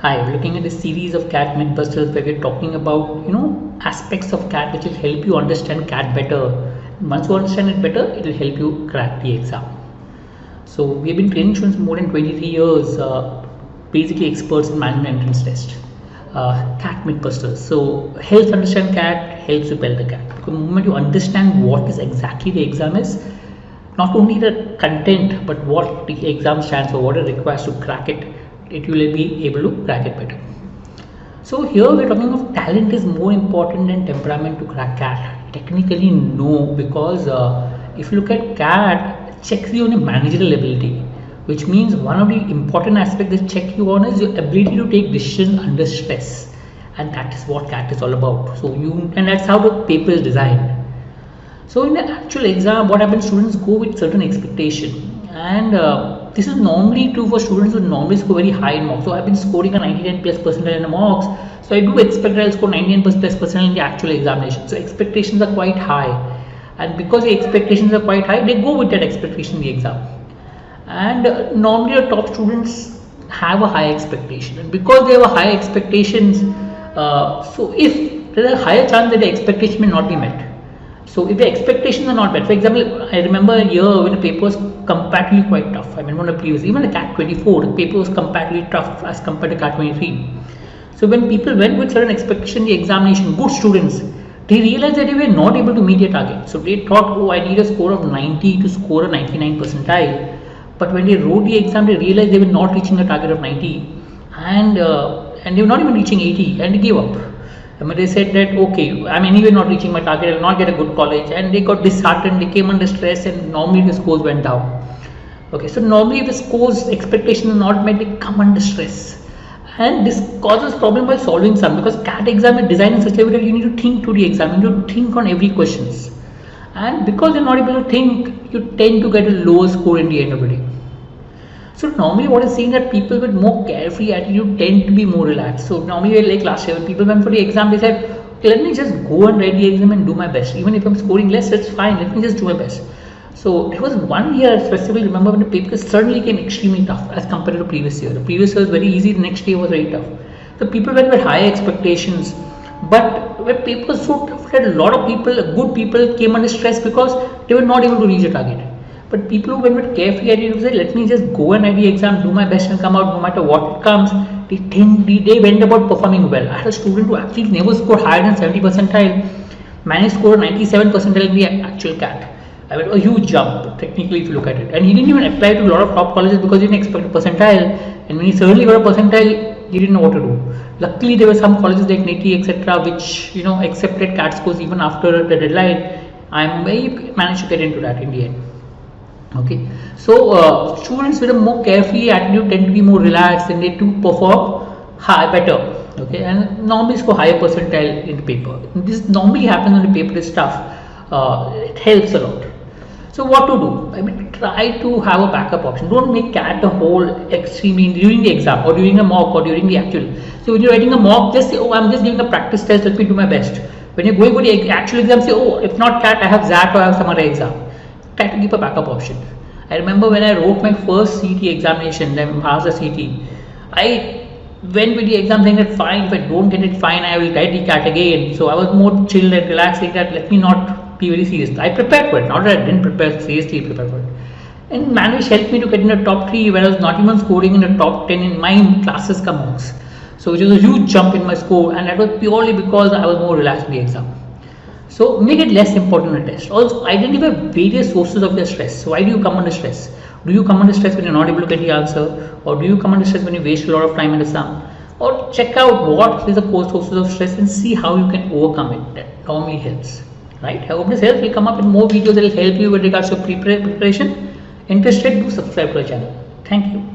Hi, we're looking at a series of cat mythbusters where we're talking about aspects of cat which will help you understand cat better. Once you understand it better, it will help you crack the exam. So we've been training students for more than 23 years, basically experts in management entrance test. Cat mythbusters. So helps understand cat, helps you build the cat. Because the moment you understand what is exactly the exam is, not only the content but what the exam stands for, what it requires to crack it, it will be able to crack it better. So here we're talking of talent is more important than temperament to crack cat. Technically no, because if you look at cat, it checks you on your managerial ability, which means one of the important aspects they check you on is your ability to take decisions under stress, and that is what cat is all about. And that's how the paper is designed. So in the actual exam, what happens? Students go with certain expectation, and this is normally true for students who normally score very high in mocks. So I've been scoring a 99 plus percentile in the mocks, so I do expect that I'll score 99 plus percentile in the actual examination. So expectations are quite high, and because the expectations are quite high, they go with that expectation in the exam. And normally the top students have a high expectation, and because they have a high expectations, so if there's a higher chance that the expectation may not be met. So if the expectations are not met, for example, I remember a year when the paper was comparatively quite tough. I mean, one of the previous, even the CAT 24, the paper was comparatively tough as compared to CAT 23. So when people went with certain expectation in the examination, good students, they realized that they were not able to meet their target. So they thought, oh, I need a score of 90 to score a 99 percentile. But when they wrote the exam, they realized they were not reaching a target of 90, and they were not even reaching 80, and they gave up. I mean, they said that okay, I'm anyway not reaching my target, I will not get a good college, and they got disheartened, they came under stress, and normally the scores went down. Okay, so normally if the scores expectations are not met, they come under stress, and this causes problem by solving some, because CAT exam is designed in such a way that you need to think through the exam, you need to think on every questions, and because you're not able to think, you tend to get a lower score in the end of the day. So normally what is seen that people with more carefree attitude tend to be more relaxed. So normally like last year when people went for the exam, they said, okay, let me just go and write the exam and do my best. Even if I'm scoring less, it's fine, let me just do my best. So there was 1 year I specifically remember when the paper suddenly came extremely tough as compared to the previous year. The previous year was very easy, the next year was very tough. The people went with high expectations, but when paper was so tough that a lot of people, good people, came under stress because they were not able to reach the target. But people who went with carefree attitude said, let me just go and write the exam, do my best and come out no matter what it comes. They went about performing well. I had a student who actually never scored higher than 70 percentile, managed to score 97 percentile in the actual CAT. I mean, a huge jump technically if you look at it. And he didn't even apply to a lot of top colleges because he didn't expect a percentile. And when he suddenly got a percentile, he didn't know what to do. Luckily, there were some colleges like NITI, etc., which accepted CAT scores even after the deadline. I managed to get into that in the end. Okay, so students with a more carefree attitude tend to be more relaxed and they do perform better. Okay, and normally score higher percentile in the paper. This normally happens when the paper is tough. It helps a lot. So what to do? I mean, try to have a backup option. Don't make CAT a whole extremely during the exam or during a mock or during the actual. So when you're writing a mock, just say, oh, I'm just giving a practice test, let me do my best. When you're going for the actual exam, say, oh, if not CAT, I have ZAT or I have some other exam. Try to keep a backup option. I remember when I wrote my first CET examination, then master CET, I went with the exam saying that fine, if I don't get it, fine, I will write the CAT again. So I was more chill and relaxed, saying that let me not be very serious. I prepared for it, not that I didn't prepare, seriously prepare for it. And managed helped me to get in the top 3 when I was not even scoring in the top 10 in my classes mocks. So which was a huge jump in my score, and that was purely because I was more relaxed in the exam. So make it less important in a test. Also identify various sources of your stress. So why do you come under stress? Do you come under stress when you're not able to get the answer? Or do you come under stress when you waste a lot of time in the sum? Or check out what is the core sources of stress and see how you can overcome it. That normally helps. Right? I hope this helps. We'll come up with more videos that will help you with regards to preparation. Interested, do subscribe to our channel. Thank you.